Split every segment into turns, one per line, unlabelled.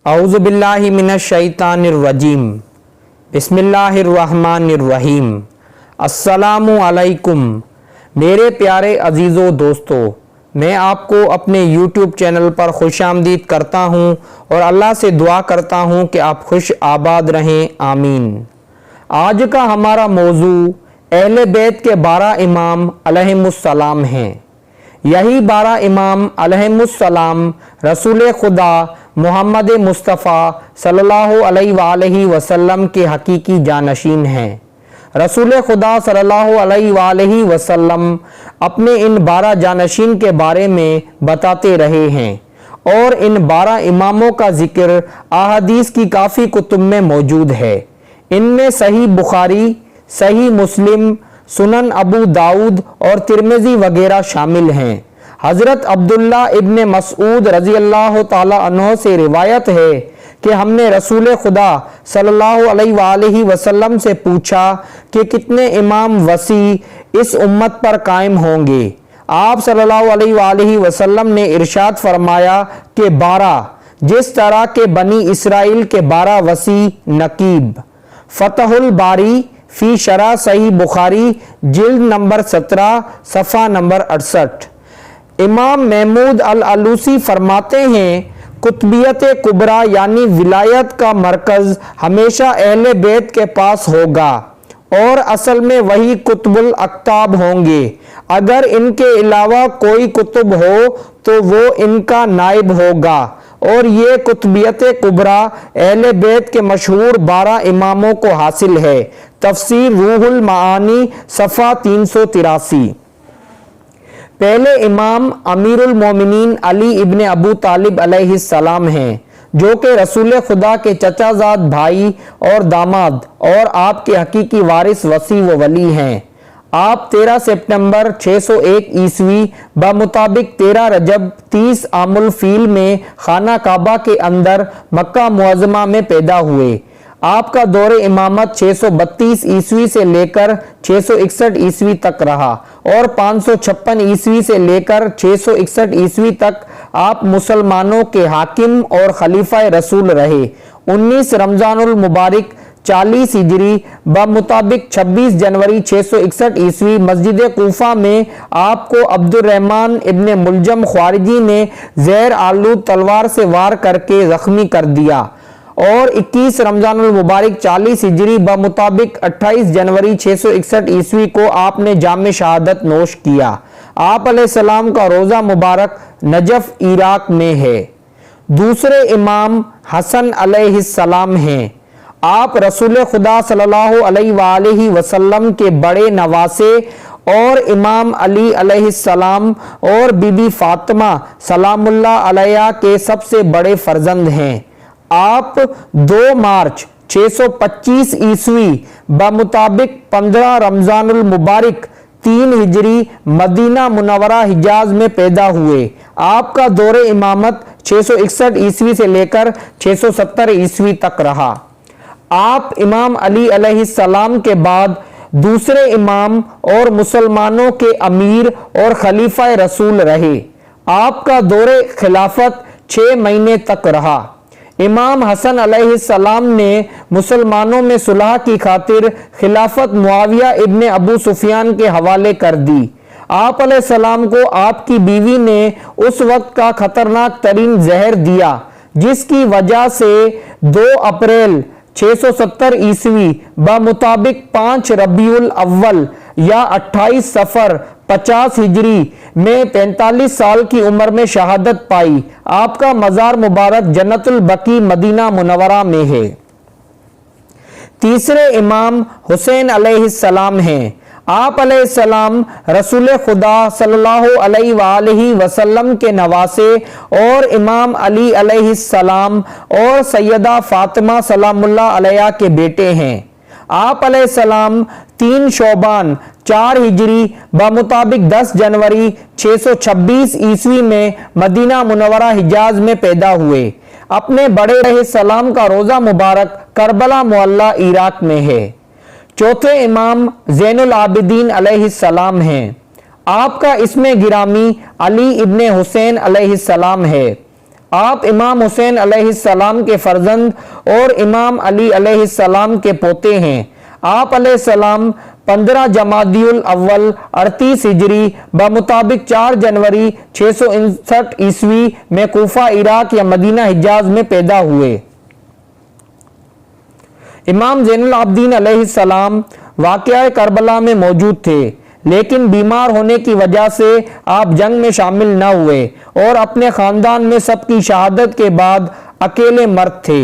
اعوذ باللہ من الشیطان الرجیم بسم اللہ الرحمن الرحیم السلام علیکم میرے پیارے عزیزو دوستو، میں آپ کو اپنے یوٹیوب چینل پر خوش آمدید کرتا ہوں اور اللہ سے دعا کرتا ہوں کہ آپ خوش آباد رہیں، آمین۔ آج کا ہمارا موضوع اہل بیت کے 12 امام علیہم السلام ہیں۔ یہی 12 امام علیہم السلام رسول خدا محمد مصطفیٰ صلی اللہ علیہ وآلہ وسلم کے حقیقی جانشین ہیں۔ رسول خدا صلی اللہ علیہ وآلہ وسلم اپنے ان 12 جانشین کے بارے میں بتاتے رہے ہیں، اور ان 12 اماموں کا ذکر احادیث کی کافی کتب میں موجود ہے۔ ان میں صحیح بخاری، صحیح مسلم، سنن ابو داؤد اور ترمذی وغیرہ شامل ہیں۔ حضرت عبداللہ ابن مسعود رضی اللہ تعالی عنہ سے روایت ہے کہ ہم نے رسول خدا صلی اللہ علیہ وآلہ وسلم سے پوچھا کہ کتنے امام وسیع اس امت پر قائم ہوں گے؟ آپ صلی اللہ علیہ وآلہ وسلم نے ارشاد فرمایا کہ 12، جس طرح کے بنی اسرائیل کے 12 وسیع نقیب۔ فتح الباری فی شرح صحیح بخاری جلد نمبر 17 صفحہ نمبر 68۔ امام محمود العلوسی فرماتے ہیں، قطبیت کبریٰ یعنی ولایت کا مرکز ہمیشہ اہل بیت کے پاس ہوگا، اور اصل میں وہی قطب الاقطاب ہوں گے۔ اگر ان کے علاوہ کوئی قطب ہو تو وہ ان کا نائب ہوگا، اور یہ قطبیت کبریٰ اہل بیت کے مشہور 12 اماموں کو حاصل ہے۔ تفسیر روح المعانی صفحہ 383۔ پہلے امام امیر المومنین علی ابن ابو طالب علیہ السلام ہیں، جو کہ رسول خدا کے چچا زاد بھائی اور داماد اور آپ کے حقیقی وارث وصی و ولی ہیں۔ آپ 13 سپٹمبر 601 عیسوی بمطابق 13 رجب 30 عام الفیل میں خانہ کعبہ کے اندر مکہ معظمہ میں پیدا ہوئے۔ آپ کا دور امامت 632 عیسوی سے لے کر 661 عیسوی تک رہا، اور 556 عیسوی سے لے کر 661 عیسوی تک آپ مسلمانوں کے حاکم اور خلیفہ رسول رہے۔ 19 رمضان المبارک 40 ہجری بمطابق 26 جنوری 661 عیسوی مسجد کوفہ میں آپ کو عبد الرحمن ابن ملجم خوارجی نے زہر آلود تلوار سے وار کر کے زخمی کر دیا، اور 21 رمضان المبارک 40 ہجری بمطابق 28 جنوری 661 عیسوی کو آپ نے جام شہادت نوش کیا۔ آپ علیہ السلام کا روضہ مبارک نجف عراق میں ہے۔ دوسرے امام حسن علیہ السلام ہیں۔ آپ رسول خدا صلی اللہ علیہ وآلہ وسلم کے بڑے نواسے اور امام علی علیہ السلام اور بی بی فاطمہ سلام اللہ علیہا کے سب سے بڑے فرزند ہیں۔ آپ 2 مارچ 625 عیسوی بمطابق 15 رمضان المبارک 3 ہجری مدینہ منورہ حجاز میں پیدا ہوئے۔ آپ کا دور امامت 661 عیسوی سے لے کر 670 عیسوی تک رہا۔ آپ امام علی علیہ السلام کے بعد دوسرے امام اور مسلمانوں کے امیر اور خلیفہ رسول رہے۔ آپ کا دور خلافت 6 مہینے تک رہا۔ امام حسن علیہ السلام نے مسلمانوں میں صلح کی خاطر خلافت معاویہ ابن ابو سفیان کے حوالے کر دی۔ آپ علیہ السلام کو آپ کی بیوی نے اس وقت کا خطرناک ترین زہر دیا، جس کی وجہ سے 2 اپریل 670 عیسوی بمطابق 5 ربیع الاول یا 28 صفر 50 ہجری میں 45 سال کی عمر میں شہادت پائی۔ آپ کا مزار مبارک جنت البقیع مدینہ منورہ میں ہے۔ تیسرے امام حسین علیہ السلام ہیں۔ آپ علیہ السلام رسول خدا صلی اللہ علیہ وآلہ وسلم کے نواسے اور امام علی علیہ السلام اور سیدہ فاطمہ سلام اللہ علیہا کے بیٹے ہیں۔ آپ علیہ السلام 3 شعبان 4 ہجری بمطابق 10 جنوری 626 عیسوی میں مدینہ منورہ حجاز میں پیدا ہوئے۔ اپنے بڑے علیہ السلام کا روضہ مبارک کربلا معلیٰ عراق میں ہے۔ چوتھے امام زین العابدین علیہ السلام ہیں۔ آپ کا اسم گرامی علی ابن حسین علیہ السلام ہے۔ آپ امام حسین علیہ السلام کے فرزند اور امام علی علیہ السلام کے پوتے ہیں۔ آپ علیہ السلام 15 جمادی الاول 38 ہجری بمطابق 4 جنوری 659 عیسوی میں کوفہ عراق یا مدینہ حجاز میں پیدا ہوئے۔ امام زین العابدین علیہ السلام واقعہ کربلا میں موجود تھے، لیکن بیمار ہونے کی وجہ سے آپ جنگ میں شامل نہ ہوئے اور اپنے خاندان میں سب کی شہادت کے بعد اکیلے مرد تھے۔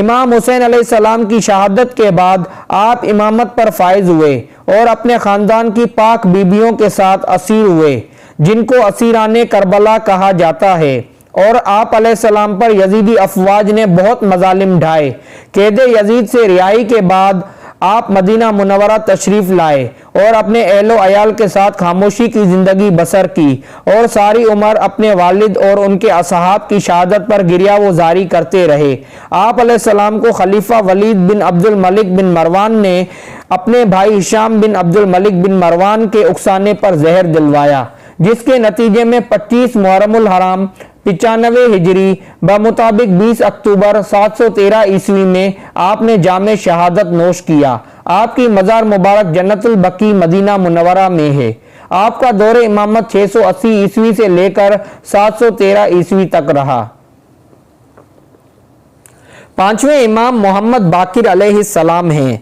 امام حسین علیہ السلام کی شہادت کے بعد آپ امامت پر فائز ہوئے اور اپنے خاندان کی پاک بیبیوں کے ساتھ اسیر ہوئے، جن کو اسیران کربلا کہا جاتا ہے، اور آپ علیہ السلام پر یزیدی افواج نے بہت مظالم ڈھائے۔ قید یزید سے رہائی کے بعد آپ مدینہ منورہ تشریف لائے اور اپنے اہل و عیال کے ساتھ خاموشی کی زندگی بسر کی، اور ساری عمر اپنے والد اور ان کے اصحاب کی شہادت پر گریہ و زاری کرتے رہے۔ آپ علیہ السلام کو خلیفہ ولید بن عبد الملک بن مروان نے اپنے بھائی ہشام بن عبد الملک بن مروان کے اکسانے پر زہر دلوایا، جس کے نتیجے میں 25 محرم الحرام 95 ہجری بمطابق 20 اکتوبر 713 عیسوی میں آپ نے جام شہادت نوش کیا۔ آپ کی مزار مبارک جنت البقیع مدینہ منورہ میں ہے۔ آپ کا دور امامت 680 عیسوی سے لے کر 713 عیسوی تک رہا۔ 5ویں امام محمد باقر علیہ السلام ہیں۔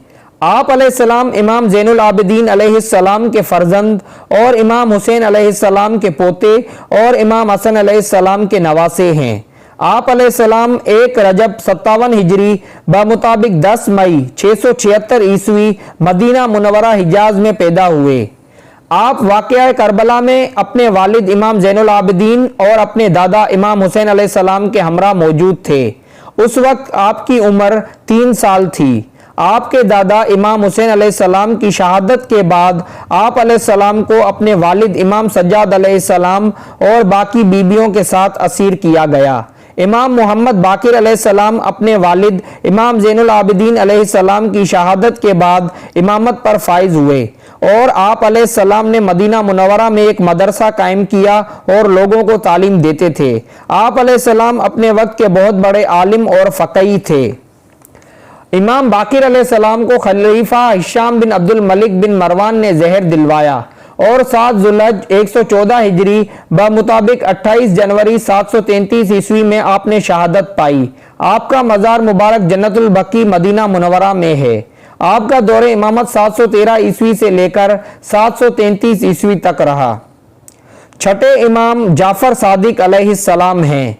آپ علیہ السلام امام زین العابدین علیہ السلام کے فرزند اور امام حسین علیہ السلام کے پوتے اور امام حسن علیہ السلام کے نواسے ہیں۔ آپ علیہ السلام 1 رجب 57 ہجری بمطابق 10 مئی 676 عیسوی مدینہ منورہ حجاز میں پیدا ہوئے۔ آپ واقعہ کربلا میں اپنے والد امام زین العابدین اور اپنے دادا امام حسین علیہ السلام کے ہمراہ موجود تھے۔ اس وقت آپ کی عمر 3 سال تھی۔ آپ کے دادا امام حسین علیہ السلام کی شہادت کے بعد آپ علیہ السلام کو اپنے والد امام سجاد علیہ السلام اور باقی بیبیوں کے ساتھ اسیر کیا گیا۔ امام محمد باقر علیہ السلام اپنے والد امام زین العابدین علیہ السلام کی شہادت کے بعد امامت پر فائز ہوئے، اور آپ علیہ السلام نے مدینہ منورہ میں ایک مدرسہ قائم کیا اور لوگوں کو تعلیم دیتے تھے۔ آپ علیہ السلام اپنے وقت کے بہت بڑے عالم اور فقیہ تھے۔ امام باقر علیہ السلام کو خلیفہ ہشام بن عبد الملک بن مروان نے زہر دلوایا، اور 7 ذوالحج 114 ہجری بمطابق 28 جنوری 733 عیسوی میں آپ نے شہادت پائی۔ آپ کا مزار مبارک جنت البقیع مدینہ منورہ میں ہے۔ آپ کا دور امامت 713 عیسوی سے لے کر 733 عیسوی تک رہا۔ 6 امام جعفر صادق علیہ السلام ہیں۔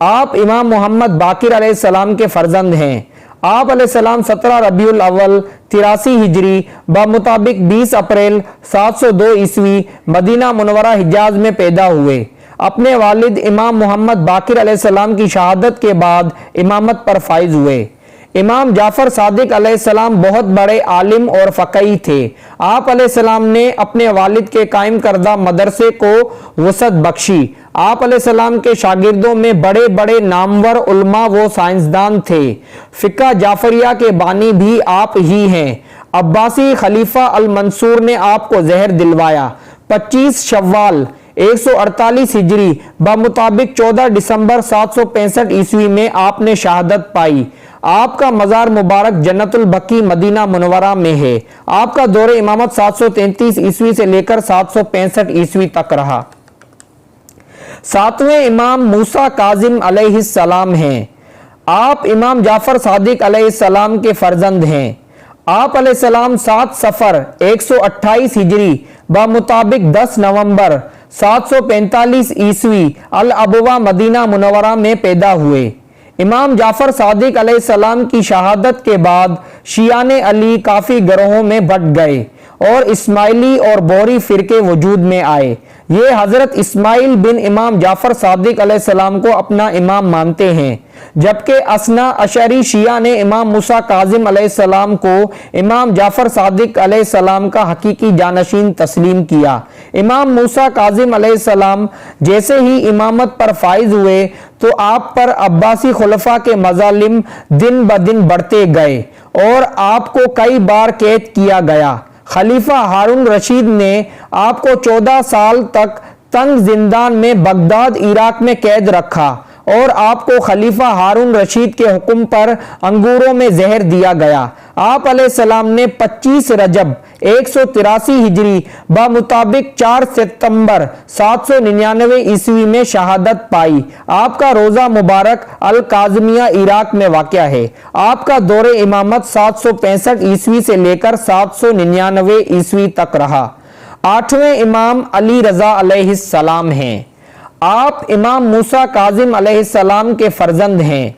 آپ امام محمد باقر علیہ السلام کے فرزند ہیں۔ آپ علیہ السلام 17 ربیع الاول 83 ہجری بمطابق 20 اپریل 702 عیسوی مدینہ منورہ حجاز میں پیدا ہوئے۔ اپنے والد امام محمد باقر علیہ السلام کی شہادت کے بعد امامت پر فائز ہوئے۔ امام جعفر صادق علیہ السلام بہت بڑے عالم اور فقیہ تھے۔ آپ علیہ السلام نے اپنے والد کے قائم کردہ مدرسے کو وسعت بخشی۔ آپ علیہ السلام کے شاگردوں میں بڑے بڑے نامور علماء و سائنسدان تھے۔ فقہ جعفریہ کے بانی بھی آپ ہی ہیں۔ عباسی خلیفہ المنصور نے آپ کو زہر دلوایا۔ 25 شوال 148 ہجری بمطابق 14 دسمبر 765 عیسوی میں آپ نے شہادت پائی۔ آپ کا مزار مبارک جنت البقیع مدینہ منورہ میں ہے۔ آپ کا دور امامت 733 عیسوی سے لے کر 765 عیسوی تک رہا۔ 7ویں امام موسیٰ کاظم علیہ السلام ہیں۔ آپ امام جعفر صادق علیہ السلام کے فرزند ہیں۔ آپ علیہ السلام 7 صفر 128 ہجری بمطابق 10 نومبر 745 عیسوی الابوا مدینہ منورہ میں پیدا ہوئے۔ امام جعفر صادق علیہ السلام کی شہادت کے بعد شیعان علی کافی گروہوں میں بٹ گئے اور اسماعیلی اور بوری فرقے وجود میں آئے۔ یہ حضرت اسماعیل بن امام جعفر صادق علیہ السلام کو اپنا امام مانتے ہیں، جبکہ اثنا عشری شیعہ نے امام موسیٰ کاظم علیہ السلام کو امام جعفر صادق علیہ السلام کا حقیقی جانشین تسلیم کیا۔ امام موسیٰ کاظم علیہ السلام جیسے ہی امامت پر فائز ہوئے تو آپ پر عباسی خلفاء کے مظالم دن بدن بڑھتے گئے اور آپ کو کئی بار قید کیا گیا۔ خلیفہ ہارون رشید نے آپ کو 14 سال تک تنگ زندان میں بغداد عراق میں قید رکھا اور آپ کو خلیفہ ہارون رشید کے حکم پر انگوروں میں زہر دیا گیا۔ آپ علیہ السلام نے 25 رجب 183 ہجری بمطابق 4 ستمبر 799 عیسوی میں شہادت پائی۔ آپ کا روضہ مبارک الکاظمیہ عراق میں واقع ہے۔ آپ کا دور امامت 765 عیسوی سے لے کر 799 عیسوی تک رہا۔ 8ویں امام علی رضا علیہ السلام ہیں۔ آپ امام موسیٰ کاظم علیہ السلام کے فرزند ہیں۔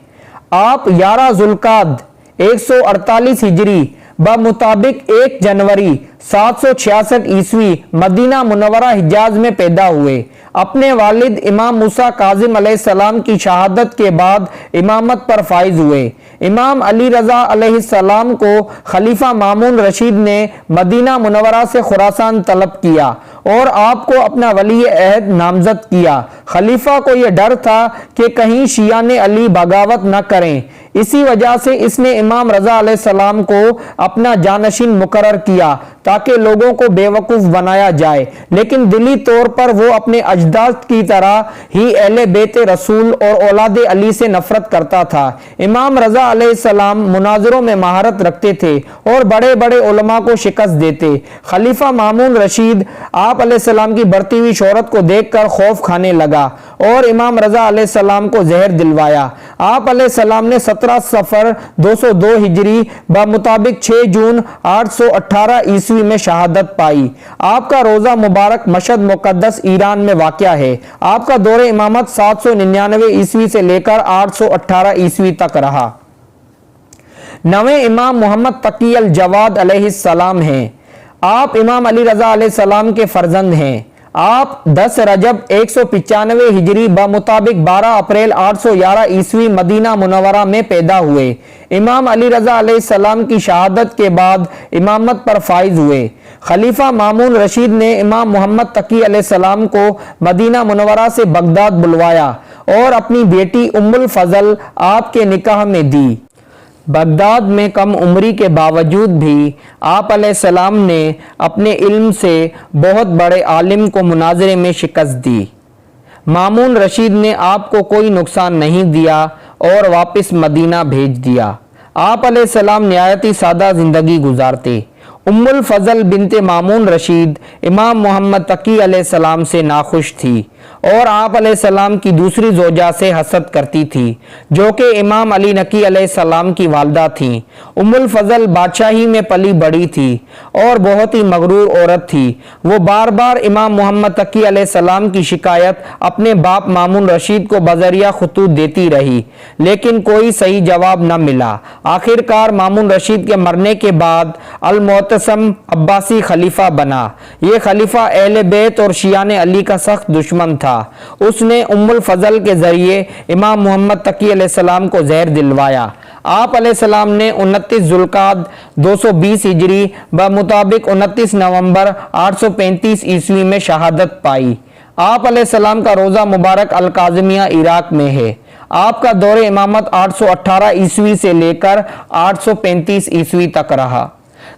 آپ 11 ذوالقعدہ 148 ہجری بمطابق 1 جنوری 766 عیسوی مدینہ منورہ حجاز میں پیدا ہوئے۔ اپنے والد امام موسیٰ کاظم علیہ السلام کی شہادت کے بعد امامت پر فائز ہوئے۔ امام علی رضا علیہ السلام کو خلیفہ مامون رشید نے مدینہ منورہ سے خراسان طلب کیا اور آپ کو اپنا ولی عہد نامزد کیا۔ خلیفہ کو یہ ڈر تھا کہ کہیں شیعان علی بغاوت نہ کریں، اسی وجہ سے اس نے امام رضا علیہ السلام کو اپنا جانشین مقرر کیا تاکہ لوگوں کو بے وقوف بنایا جائے، لیکن دلی طور پر وہ اپنے اجداد کی طرح ہی اہل بیت رسول اور اولاد علی سے نفرت کرتا تھا۔ امام رضا علیہ السلام مناظروں میں مہارت رکھتے تھے اور بڑے بڑے علماء کو شکست دیتے۔ خلیفہ مامون رشید آپ علیہ السلام کی بڑھتی ہوئی شہرت کو دیکھ کر خوف کھانے لگا اور امام رضا علیہ السلام کو زہر دلوایا۔ آپ علیہ السلام نے 17 صفر 202 ہجری بمطابق 6 جون 818 عیسوی میں شہادت پائی۔ آپ کا روضہ مبارک مشہد مقدس ایران میں واقع ہے۔ آپ کا دور امامت 799 عیسوی سے لے کر 818 عیسوی تک رہا۔ 9ویں امام محمد تقی الجواد علیہ السلام ہیں۔ آپ امام علی رضا علیہ السلام کے فرزند ہیں۔ آپ 10 رجب 195 ہجری بمطابق 12 اپریل 811 عیسوی مدینہ منورہ میں پیدا ہوئے۔ امام علی رضا علیہ السلام کی شہادت کے بعد امامت پر فائز ہوئے۔ خلیفہ مامون رشید نے امام محمد تقی علیہ السلام کو مدینہ منورہ سے بغداد بلوایا اور اپنی بیٹی ام الفضل آپ کے نکاح میں دی۔ بغداد میں کم عمری کے باوجود بھی آپ علیہ السلام نے اپنے علم سے بہت بڑے عالم کو مناظرے میں شکست دی۔ مامون رشید نے آپ کو کوئی نقصان نہیں دیا اور واپس مدینہ بھیج دیا۔ آپ علیہ السلام نہایت ہی سادہ زندگی گزارتے۔ ام الفضل بنت مامون رشید امام محمد تقی علیہ السلام سے ناخوش تھی اور آپ علیہ السلام کی دوسری زوجہ سے حسد کرتی تھی جو کہ امام علی نقی علیہ السلام کی والدہ تھیں۔ ام الفضل بادشاہی میں پلی بڑی تھی اور بہت ہی مغرور عورت تھی۔ وہ بار بار امام محمد تقی علیہ السلام کی شکایت اپنے باپ مامون رشید کو بذریعہ خطوط دیتی رہی لیکن کوئی صحیح جواب نہ ملا۔ آخر کار مامون رشید کے مرنے کے بعد المعتصم عباسی خلیفہ بنا۔ یہ خلیفہ اہل بیت اور شیعان علی کا سخت دشمن تھا۔ اس نے ام الفضل کے ذریعے امام محمد تقی علیہ السلام کو زہر دلوایا۔ آپ علیہ السلام نے 29 ذوالقعدہ 220 ہجری بمطابق 29 نومبر 835 عیسوی میں شہادت پائی۔ آپ علیہ السلام کا روضہ مبارک الکاظمیہ عراق میں ہے۔ آپ کا دور امامت 818 عیسوی سے لے کر 835 عیسوی تک رہا۔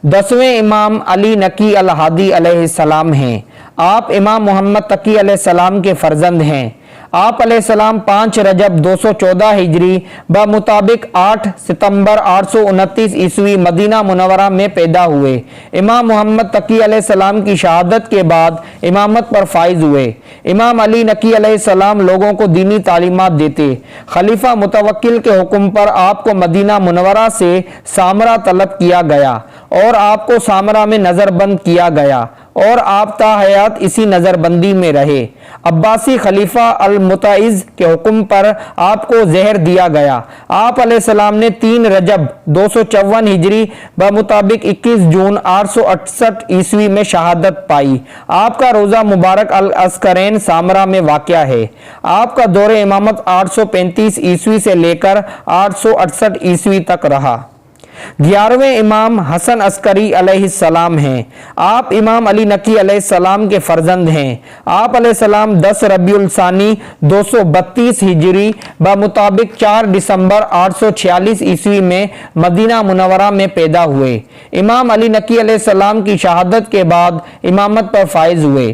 10ویں امام علی نقی الہادی علیہ السلام ہیں۔ آپ امام محمد تقی علیہ السلام کے فرزند ہیں۔ آپ علیہ السلام 5 رجب 214 ہجری بمطابق 8 ستمبر 829 عیسوی مدینہ منورہ میں پیدا ہوئے۔ امام محمد تقی علیہ السلام کی شہادت کے بعد امامت پر فائز ہوئے۔ امام علی نقی علیہ السلام لوگوں کو دینی تعلیمات دیتے۔ خلیفہ متوکل کے حکم پر آپ کو مدینہ منورہ سے سامرہ طلب کیا گیا اور آپ کو سامرہ میں نظر بند کیا گیا اور آپ تا حیات اسی نظر بندی میں رہے۔ عباسی خلیفہ المتعز کے حکم پر آپ کو زہر دیا گیا۔ آپ علیہ السلام نے 3 رجب 254 ہجری بمطابق 21 جون 868 عیسوی میں شہادت پائی۔ آپ کا روضہ مبارک العسکرین سامرہ میں واقع ہے۔ آپ کا دور امامت 835 عیسوی سے لے کر 868 عیسوی تک رہا۔ 11ویں امام حسن عسکری علیہ السلام ہیں۔ آپ امام علی نقی علیہ السلام کے فرزند ہیں۔ آپ علیہ السلام 10 ربیع الثانی 232 ہجری بمطابق 4 دسمبر 846 عیسوی میں مدینہ منورہ میں پیدا ہوئے۔ امام علی نقی علیہ السلام کی شہادت کے بعد امامت پر فائز ہوئے۔